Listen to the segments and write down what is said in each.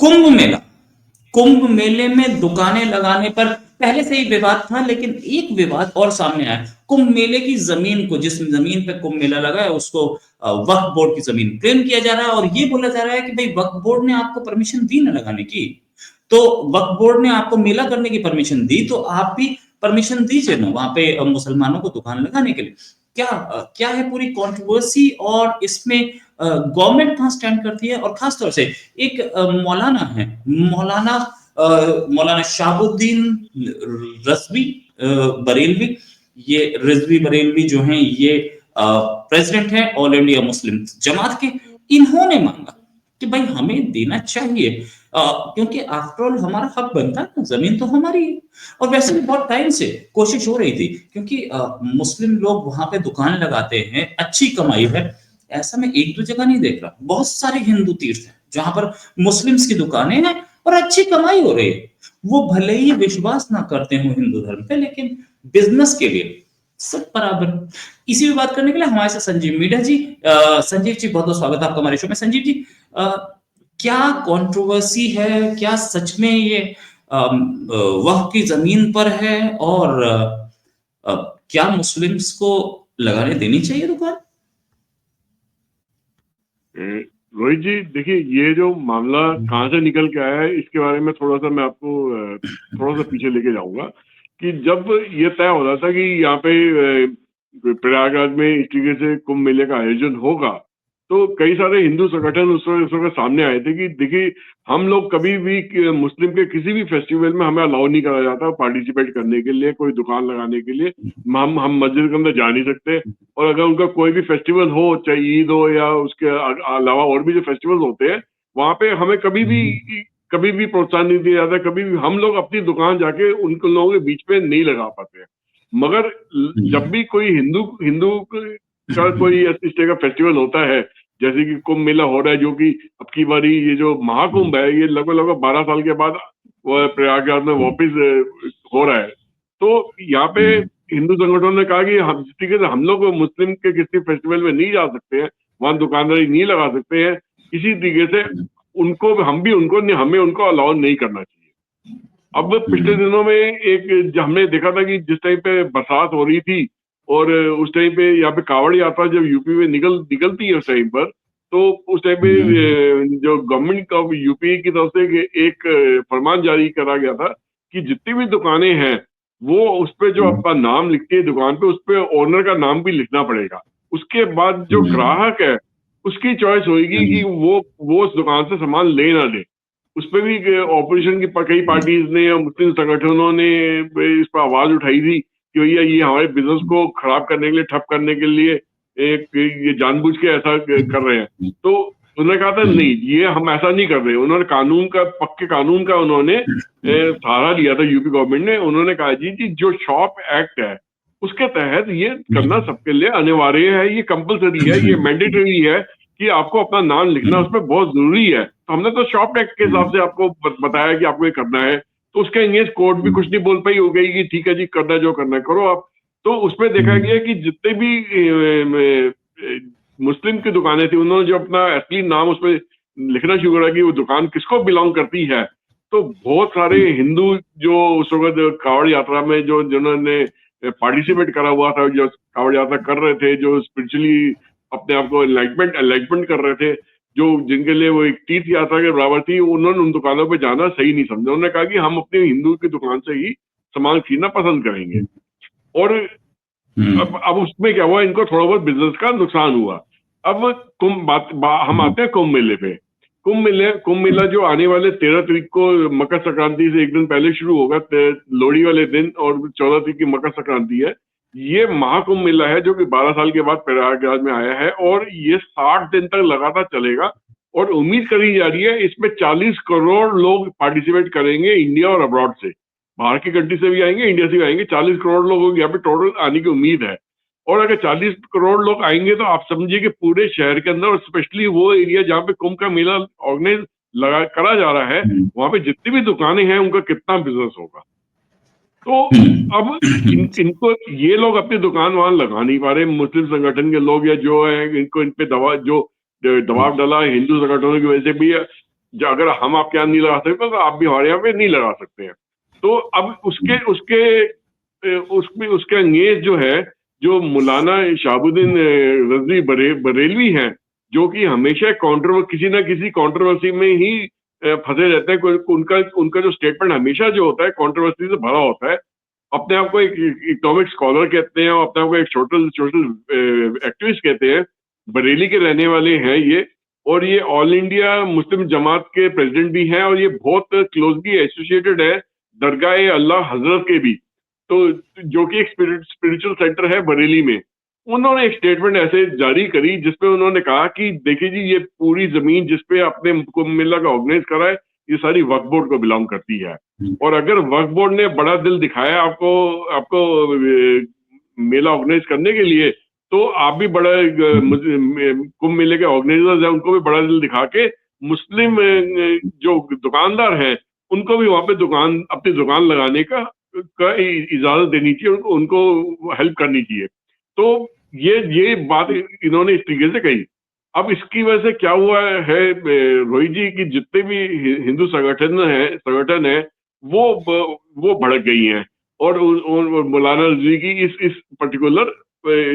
कुंभ मेला, कुंभ मेले में दुकानें लगाने पर पहले से ही विवाद था, लेकिन एक विवाद और सामने आया। कुंभ मेले की जमीन को, जिस जमीन पे कुंभ मेला लगा है, उसको वक्फ बोर्ड की जमीन क्लेम किया जा रहा है, और ये बोला जा रहा है कि भाई वक्फ बोर्ड ने आपको परमिशन दी ना लगाने की, तो वक्फ बोर्ड ने आपको मेला करने की परमिशन दी, तो आप भी परमिशन दीजिए ना वहां पे मुसलमानों को दुकान लगाने के लिए। क्या है पूरी कंट्रोवर्सी, और इसमें गवर्नमेंट कहाँ स्टैंड करती है? और खास तौर से एक मौलाना है, मौलाना मौलाना शाहबुद्दीन रजवी बरेलवी, ये रिजवी बरेलवी जो हैं, ये प्रेसिडेंट है ऑल इंडिया मुस्लिम जमात के। इन्होंने मांगा कि भाई हमें देना चाहिए, क्योंकि आफ्टर ऑल हमारा हक बनता है ना, जमीन तो हमारी है। और वैसे भी बहुत टाइम से कोशिश हो रही थी, क्योंकि मुस्लिम लोग वहां पे दुकान लगाते हैं, अच्छी कमाई है। ऐसा मैं एक दो जगह नहीं देख रहा, बहुत सारे हिंदू तीर्थ हैं जहां पर मुस्लिम्स की दुकानें हैं और अच्छी कमाई हो रही है। वो भले ही विश्वास ना करते हो हिंदू धर्म पे, लेकिन बिजनेस के लिए सब बराबर। इसी पे बात करने के लिए हमारे साथ संजीव मीडा जी। संजीव जी, बहुत बहुत स्वागत है आपका हमारे शो में। संजीव जी, क्या कंट्रोवर्सी है? क्या सच में ये वह की जमीन पर है? और क्या मुस्लिम्स को लगाने देनी चाहिए दुकान? रोहित जी, देखिए, ये जो मामला कहाँ से निकल के आया है, इसके बारे में थोड़ा सा मैं आपको थोड़ा सा पीछे लेके जाऊंगा। कि जब ये तय हो रहा था कि यहाँ पे प्रयागराज में इस तरीके से कुंभ मेले का आयोजन होगा, तो कई सारे हिंदू संगठन उस वक्त सामने आए थे कि देखिए, हम लोग कभी भी मुस्लिम के किसी भी फेस्टिवल में हमें अलाउ नहीं करा जाता पार्टिसिपेट करने के लिए, कोई दुकान लगाने के लिए। हम मस्जिद के अंदर जा नहीं सकते, और अगर उनका कोई भी फेस्टिवल हो, चाहे ईद हो या उसके अलावा और भी जो फेस्टिवल होते हैं, वहां पे हमें कभी भी प्रोत्साहन नहीं दिया जाता। कभी भी हम लोग अपनी दुकान जाके उन लोगों के बीच में नहीं लगा पाते। मगर जब भी कोई हिंदू हिंदू का कोई इस तरह का फेस्टिवल होता है, जैसे कि कुंभ मेला हो रहा है, जो कि अब की बारी ये जो महाकुंभ है, ये लगभग 12 साल के बाद प्रयागराज में वापिस हो रहा है। तो यहाँ पे हिंदू संगठनों ने कहा कि हम, ठीक है, हम लोग मुस्लिम के किसी फेस्टिवल में नहीं जा सकते हैं, वहां दुकानदारी नहीं लगा सकते हैं, इसी तरीके से उनको हमें उनको अलाउ नहीं करना चाहिए। अब पिछले दिनों में हमने देखा था कि जिस टाइम पे बरसात हो रही थी, और उस टाइम पे यहाँ पे कावड़ यात्रा जब यूपी में निकलती है उस टाइम पर, तो उस टाइम पे जो गवर्नमेंट ऑफ यूपी की तरफ से एक फरमान जारी करा गया था कि जितनी भी दुकानें हैं, वो उस पे जो अपना नाम लिखती है दुकान पे, उस पे ओनर का नाम भी लिखना पड़ेगा। उसके बाद जो ग्राहक है, उसकी चॉइस होगी कि वो उस दुकान से सामान ले ना ले। उस पर भी ऑपोजिशन की कई पार्टीज ने या मुस्लिम संगठनों ने इस पर आवाज उठाई थी कि भैया, ये हमारे बिजनेस को खराब करने के लिए, ठप करने के लिए ये जानबूझ के ऐसा कर रहे हैं। तो उन्होंने कहा था नहीं, ये हम ऐसा नहीं कर रहे। उन्होंने पक्के कानून का उन्होंने सहारा लिया था यूपी गवर्नमेंट ने। उन्होंने कहा जी जो शॉप एक्ट है, उसके तहत ये करना सबके लिए अनिवार्य है, ये कंपलसरी है, ये मैंडेटरी है कि आपको अपना नाम लिखना उसमें बहुत जरूरी है। तो हमने तो शॉप एक्ट के हिसाब से आपको बताया कि आपको ये करना है। तो उसके अगेंस्ट कोर्ट भी कुछ नहीं बोल पाई, हो गई कि ठीक है जी, करना जो करना है करो आप। तो उसमें देखा गया कि जितने भी मुस्लिम की दुकानें थी, उन्होंने जो अपना असली नाम उसमें लिखना शुरू करा कि वो दुकान किसको बिलोंग करती है। तो बहुत सारे हिंदू जो उस वक्त कावड़ यात्रा में जिन्होंने पार्टिसिपेट करा हुआ था, जो कावड़ यात्रा कर रहे थे, जो स्पिरिचुअली अपने आप को एनलाइटमेंट कर रहे थे, जो जिनके लिए वो एक तीर्थ यात्रा के बराबर थी, उन्होंने उन दुकानों पे जाना सही नहीं समझा। उन्होंने कहा कि हम अपने हिंदू की दुकान से ही सामान खरीदना पसंद करेंगे। और अब उसमें क्या हुआ, इनको थोड़ा बहुत बिजनेस का नुकसान हुआ। अब हम आते हैं कुंभ मेले पे। कुंभ मेला जो आने वाले 13 तारीख को मकर संक्रांति से एक दिन पहले शुरू होगा, लोहड़ी वाले दिन, और 14 तारीख की मकर संक्रांति है। ये महाकुंभ मेला है जो कि 12 साल के बाद प्रयागराज में आया है, और ये 60 दिन तक लगातार चलेगा। और उम्मीद करी जा रही है इसमें 40 करोड़ लोग पार्टिसिपेट करेंगे, इंडिया और अब्रॉड से। बाहर की कंट्री से भी आएंगे, इंडिया से भी आएंगे। 40 करोड़ लोग यहाँ पे टोटल आने की उम्मीद है। और अगर 40 करोड़ लोग आएंगे तो आप समझिए कि पूरे शहर के अंदर, और स्पेशली वो एरिया जहाँ पे कुंभ का मेला ऑर्गेनाइज करा जा रहा है, वहां पे जितनी भी दुकानें हैं, उनका कितना बिजनेस होगा। तो अब इनको ये लोग अपनी दुकान वहां लगा नहीं पा रहे, मुस्लिम संगठन के लोग या जो है, इनको इन पे दबाव डाला हिंदू संगठनों की वजह से भी। जो अगर हम आपके यहाँ नहीं लगा सकते तो आप भी हमारे यहाँ पे नहीं लगा सकते हैं। तो अब उसके उसके उसके अंगेज जो है, जो मौलाना शहाबुद्दीन रजवी बरेलवी हैं, जो कि हमेशा किसी ना किसी कंट्रोवर्सी में ही फंसे रहते हैं। उनका उनका जो स्टेटमेंट हमेशा जो होता है कंट्रोवर्सी से भरा होता है। अपने आप को एक इकोनॉमिक स्कॉलर कहते हैं और अपने आप को एक सोशल सोशल एक्टिविस्ट कहते हैं। बरेली के रहने वाले हैं ये, और ये ऑल इंडिया मुस्लिम जमात के प्रेसिडेंट भी हैं, और ये बहुत क्लोजली एसोसिएटेड है दरगाह अल्लाह हजरत के भी, तो जो कि एक स्पिरिचुअल सेंटर है बरेली में। उन्होंने एक स्टेटमेंट ऐसे जारी करी जिसपे उन्होंने कहा कि देखिए जी, ये पूरी जमीन जिसपे आपने कुंभ मेला का ऑर्गेनाइज करा है, ये सारी वक्फ बोर्ड को बिलोंग करती है। और अगर वक्फ बोर्ड ने बड़ा दिल दिखाया आपको आपको मेला ऑर्गेनाइज करने के लिए, तो आप भी बड़ा कुंभ मेले के ऑर्गेनाइजर्स हैं, उनको भी बड़ा दिल दिखा के मुस्लिम जो दुकानदार हैं उनको भी वहां पे अपनी दुकान लगाने का इजाजत देनी चाहिए, उनको हेल्प करनी चाहिए। तो ये बात इन्होंने इस तरीके से कही। अब इसकी वजह से क्या हुआ है रोहित जी, की जितने भी हिंदू संगठन है वो भड़क गई हैं, और मौलाना रजवी की इस पर्टिकुलर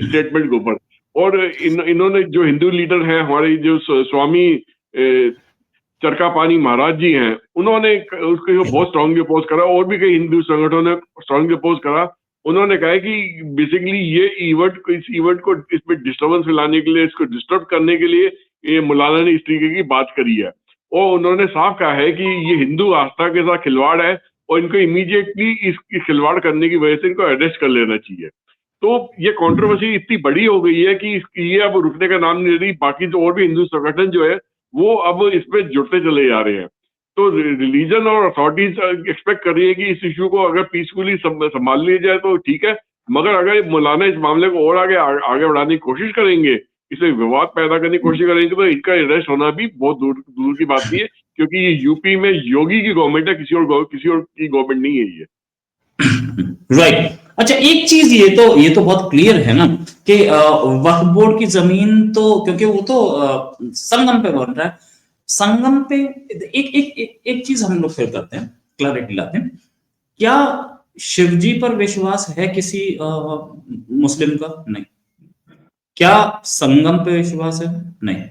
स्टेटमेंट के ऊपर। और इन्होंने जो हिंदू लीडर हैं हमारे, जो स्वामी चरकापानी महाराज जी हैं, उन्होंने उसको बहुत स्ट्रांगली अपोज करा, और भी कई हिंदू संगठनों ने स्ट्रांगली अपोज करा। उन्होंने कहा कि बेसिकली इस इवेंट को इसमें डिस्टर्बेंस फैलाने के लिए, इसको डिस्टर्ब करने के लिए ये मौलाना ने इस तरीके की बात करी है। और उन्होंने साफ कहा है कि ये हिंदू आस्था के साथ खिलवाड़ है, और इनको इमीडिएटली इस खिलवाड़ करने की वजह से इनको अरेस्ट कर लेना चाहिए। तो ये कंट्रोवर्सी इतनी बड़ी हो गई है कि ये अब रुकने का नाम नहीं ले रही। बाकी जो और भी हिंदू संगठन जो है वो अब इसमें जुड़ते चले जा रहे हैं। तो रिलीजन और अथॉरिटीज एक्सपेक्ट कर रही है कि इस इशू को अगर पीसफुली संभाल लिया जाए तो ठीक है, मगर अगर मौलाना इस मामले को और आगे बढ़ाने की कोशिश करेंगे, इसे विवाद पैदा करने की कोशिश करेंगे, तो इनका अरेस्ट होना भी बहुत दूर की बात नहीं है, क्योंकि ये यूपी में योगी की गवर्नमेंट है, किसी और की गवर्नमेंट नहीं है ये। राइट अच्छा, एक चीज ये तो बहुत क्लियर है ना कि वक्फ बोर्ड की जमीन तो, क्योंकि वो तो संगम पे बन रहा है, संगम पे एक चीज हम लोग फिर करते हैं, क्लैरिटी लाते हैं। क्या शिवजी पर विश्वास है किसी मुस्लिम का? नहीं। क्या संगम पे विश्वास है? नहीं।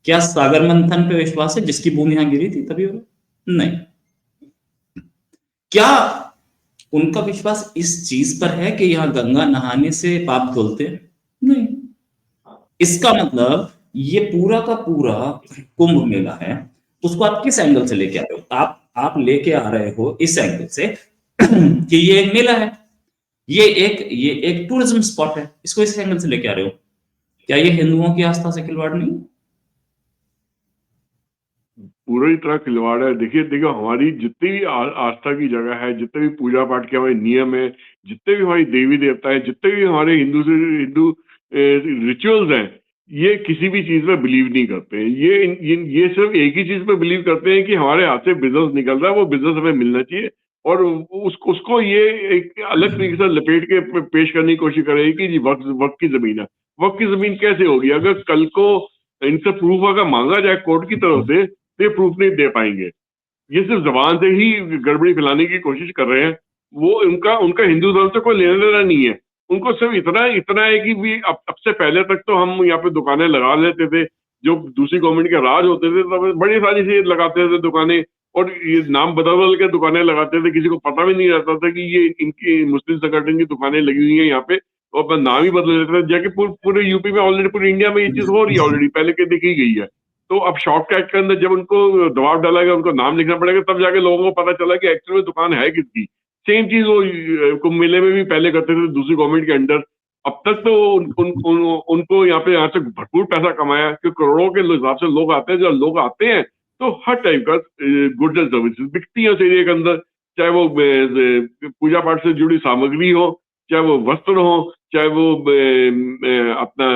क्या सागर मंथन पे विश्वास है, जिसकी बूंद यहां गिरी थी तभी हो? नहीं। क्या उनका विश्वास इस चीज पर है कि यहां गंगा नहाने से पाप धुलते? नहीं। इसका मतलब ये पूरा का पूरा कुंभ मेला है, उसको आप किस एंगल से लेके आ रहे हो? आप लेके आ रहे हो इस एंगल से कि ये एक मेला है, ये एक टूरिज्म स्पॉट है, इसको इस एंगल से लेके आ रहे हो। क्या ये हिंदुओं की आस्था से खिलवाड़ नहीं? पूरी तरह खिलवाड़ है। देखिए हमारी जितनी भी आस्था की जगह है, जितने भी पूजा पाठ के हमारे नियम है, जितने भी हमारी देवी देवता है, जितने भी हमारे हिंदू रिचुअल्स हैं, ये किसी भी चीज में बिलीव नहीं करते हैं। ये सिर्फ एक ही चीज पे बिलीव करते हैं कि हमारे हाथ से बिजनेस निकल रहा है, वो बिजनेस हमें मिलना चाहिए, और उसको ये एक अलग तरीके से लपेट के पेश करने की कोशिश करेगी कि जी वक्त की जमीन है। वक्त की जमीन कैसे होगी? अगर कल को इनसे प्रूफ अगर मांगा जाए कोर्ट की तरफ से, ये प्रूफ नहीं दे पाएंगे। ये सिर्फ जबान से ही गड़बड़ी फैलाने की कोशिश कर रहे हैं। वो उनका हिंदू धर्म से कोई लेना देना नहीं है। उनको सिर्फ इतना है कि भी अब से पहले तक तो हम यहाँ पे दुकानें लगा लेते थे, जो दूसरी गवर्नमेंट के राज होते थे तब बड़ी सारी से लगाते थे दुकानें, और ये नाम बदल के दुकानें लगाते थे, किसी को पता भी नहीं रहता था कि ये इनकी मुस्लिम संगठन की दुकानें लगी हुई हैं यहाँ पे, और अपना नाम ही बदल देते थे। जाके पूरे यूपी में ऑलरेडी, पूरे इंडिया में ये चीज हो रही है ऑलरेडी, पहले के देखी गई है। तो अब शॉर्टकट के अंदर जब उनको दबाव डाला गया, उनको नाम लिखना पड़ेगा, तब जाके लोगों को पता चला कि एक्चुअल में दुकान है किसकी। सेम चीज वो कुंभ मेले में भी पहले करते थे दूसरी गवर्नमेंट के अंडर। अब तक तो उनको यहाँ से भरपूर पैसा कमाया, कि करोड़ों के हिसाब से लोग आते हैं। जब लोग आते हैं तो हर टाइप का गुड्स एंड सर्विसेज बिकती है उस एरिया के अंदर, चाहे वो पूजा पाठ से जुड़ी सामग्री हो, चाहे वो वस्त्र हो, चाहे वो अपना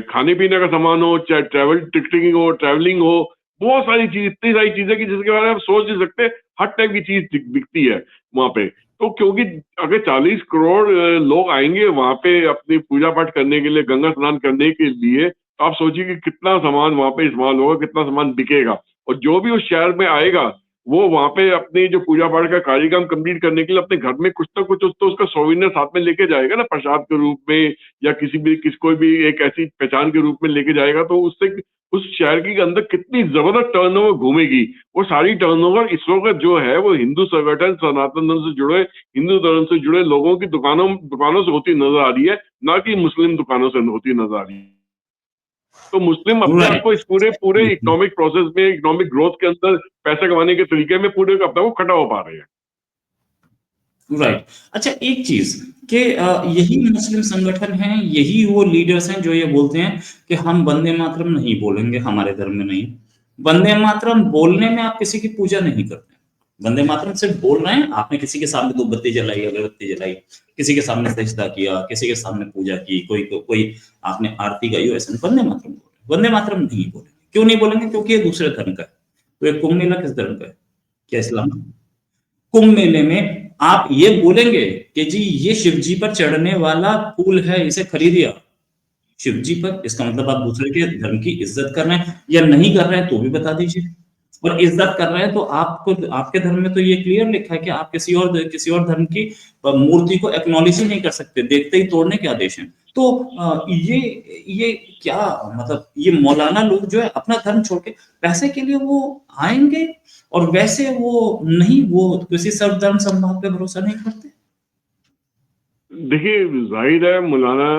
खाने पीने का सामान हो, चाहे ट्रैवल टिकटिंग हो, ट्रैवलिंग हो, बहुत सारी चीज, इतनी सारी चीजें कि जिसके बारे में आप सोच नहीं सकते। हर टाइप की चीज बिकती है वहां पे। तो क्योंकि अगर 40 करोड़ लोग आएंगे वहां पे अपनी पूजा पाठ करने के लिए, गंगा स्नान करने के लिए, तो आप सोचिए कि कितना सामान वहां पे इस्तेमाल होगा, कितना सामान बिकेगा। और जो भी उस शहर में आएगा वो वहां पे अपनी जो पूजा पाठ का कार्यक्रम कंप्लीट करने के लिए अपने घर में कुछ ना कुछ तो उसका सोविनियर साथ में लेके जाएगा ना, प्रसाद के रूप में या कोई भी एक ऐसी पहचान के रूप में लेके जाएगा। तो उससे उस शहर के अंदर कितनी जबरदस्त टर्नओवर घूमेगी। वो सारी टर्नओवर इस वक्त जो है वो हिंदू संगठन, सनातन धर्म से जुड़े, हिंदू धर्म से जुड़े लोगों की दुकानों से होती नजर आ रही है, ना कि मुस्लिम दुकानों से होती नजर आ रही है। तो मुस्लिम अपने आप राइट। को इस पूरे इकोनॉमिक प्रोसेस में, इकोनॉमिक ग्रोथ के अंदर पैसे कमाने के तरीके में पूरे अपने को खड़ा हो पा रहे हैं। राइट। अच्छा, एक चीज कि यही मुस्लिम संगठन हैं, यही वो लीडर्स हैं जो ये बोलते हैं कि हम वंदे मातरम नहीं बोलेंगे, हमारे धर्म में नहीं। वंदे मातरम बोलने में आप किसी की पूजा नहीं करते। वंदे मातरम सिर्फ बोल रहे हैं, आपने किसी के सामने धूपबत्ती जलाई, अगरबत्ती जलाई, किसी के सामने सजदा किया, किसी के सामने पूजा की, कोई आपने आरती गाई हो, ऐसा नहीं। वंदे मातरम बोले, वंदे मातरम नहीं बोलेंगे। क्यों नहीं बोलेंगे? क्योंकि ये दूसरे धर्म का है। तो ये कुंभ मेला किस धर्म का है? क्या इस्लाम? कुंभ मेले में आप ये बोलेंगे कि जी ये शिव जी पर चढ़ने वाला फूल है, इसे खरीदिए आप। शिव जी पर, इसका मतलब आप दूसरे के धर्म की इज्जत कर रहे हैं, या नहीं कर रहे हैं तो भी बता दीजिए। और इज्जत कर रहे हैं तो आपको, आपके धर्म में तो ये क्लियर लिखा है कि आप किसी और धर्म की मूर्ति को एक्नॉलेज ही नहीं कर सकते, देखते ही तोड़ने के आदेश हैं। तो ये क्या मतलब, ये मौलाना लोग जो है अपना धर्म छोड़ के पैसे के लिए वो आएंगे, और वैसे वो नहीं, वो किसी सर्वधर्म समभाव पे भरोसा नहीं करते। देखिए, जाहिर है मौलाना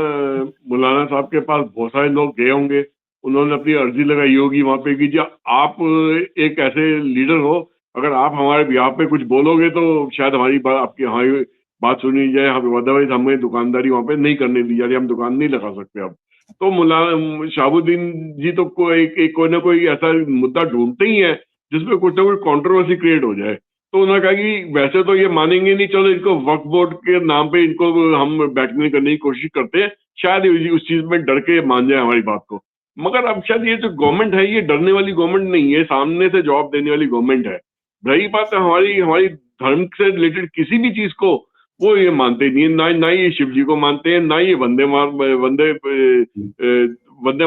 मौलाना साहब के पास बहुत सारे लोग गए होंगे, उन्होंने अपनी अर्जी लगाई होगी वहां पे कि जी आप एक ऐसे लीडर हो, अगर आप हमारे बिहाफ पे कुछ बोलोगे तो शायद हमारी बात सुनी जाए, हम अदरवाइज हमें दुकानदारी वहां पे नहीं करने दी जा रही, हम दुकान नहीं लगा सकते अब। तो मौलाना शहाबुद्दीन जी तो कोई ना कोई ऐसा मुद्दा ढूंढते ही है जिसमें कुछ ना कुछ कंट्रोवर्सी क्रिएट हो जाए। तो उन्होंने कहा कि वैसे तो ये मानेंगे नहीं, चलो इनको वक्फ बोर्ड के नाम पे इनको हम बैकमेल करने की कोशिश करते हैं, शायद उस चीज में डर के मान जाए हमारी बात को। मगर अब शायद ये जो गवर्नमेंट है, ये डरने वाली गवर्नमेंट नहीं है, सामने से जवाब देने वाली गवर्नमेंट है। रही बात है हमारी हमारी धर्म से रिलेटेड किसी भी चीज को, वो ये मानते नहीं है, ना ये शिव जी को मानते हैं, ना ये वंदे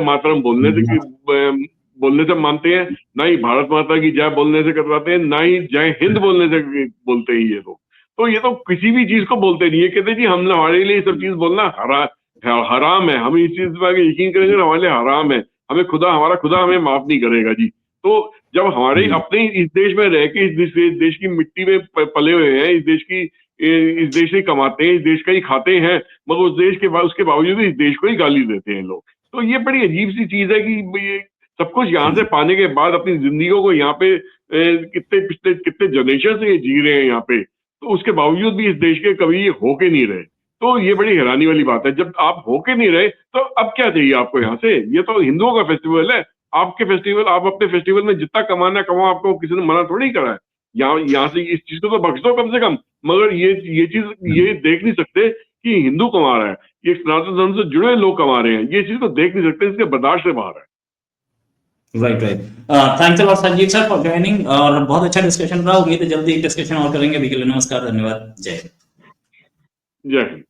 मातरम बोलने से मानते हैं, ना ही भारत माता की जय बोलने से करवाते हैं, ना ही जय हिंद बोलने से बोलते हैं ये लोग। तो ये तो किसी भी चीज को बोलते नहीं है, कहते जी हम हमारे लिए ये सब चीज बोलना हराम है, हम इस चीज पर यकीन करेंगे हमारे लिए हराम है, हमारा खुदा हमें माफ नहीं करेगा जी। तो जब हमारे अपने इस देश में रह के इस देश की मिट्टी में पले हुए हैं, इस देश से कमाते हैं, इस देश का ही खाते हैं, मगर उसके बावजूद इस देश को ही गाली देते हैं लोग। तो ये बड़ी अजीब सी चीज है कि ये सब कुछ यहाँ से पाने के बाद अपनी जिंदगियों को यहाँ पे कितने जनरेशन से ये जी रहे हैं यहाँ पे, तो उसके बावजूद भी इस देश के कभी ये होके नहीं रहे। तो ये बड़ी हैरानी वाली बात है, जब आप होके नहीं रहे तो अब क्या चाहिए आपको यहाँ से? ये तो हिंदुओं का फेस्टिवल है, आपके फेस्टिवल, आप अपने फेस्टिवल में जितना कमाना कमाओ, आपको किसी ने मना थोड़ी करा है। यहाँ से इस चीज को तो बख्श दो कम से कम, मगर ये चीज ये देख नहीं सकते कि हिंदू कमा रहा है, ये सनातन धर्म से जुड़े लोग कमा रहे हैं, ये चीज को देख नहीं सकते, इसके बर्दाश्त से बाहर है। Right, right. Thanks a lot Sanjeev sir for joining, और बहुत अच्छा डिस्कशन रहा। उम्मीद है जल्दी डिस्कशन और करेंगे। अभी के लिए नमस्कार, धन्यवाद, जय हिंद। जय हिंद।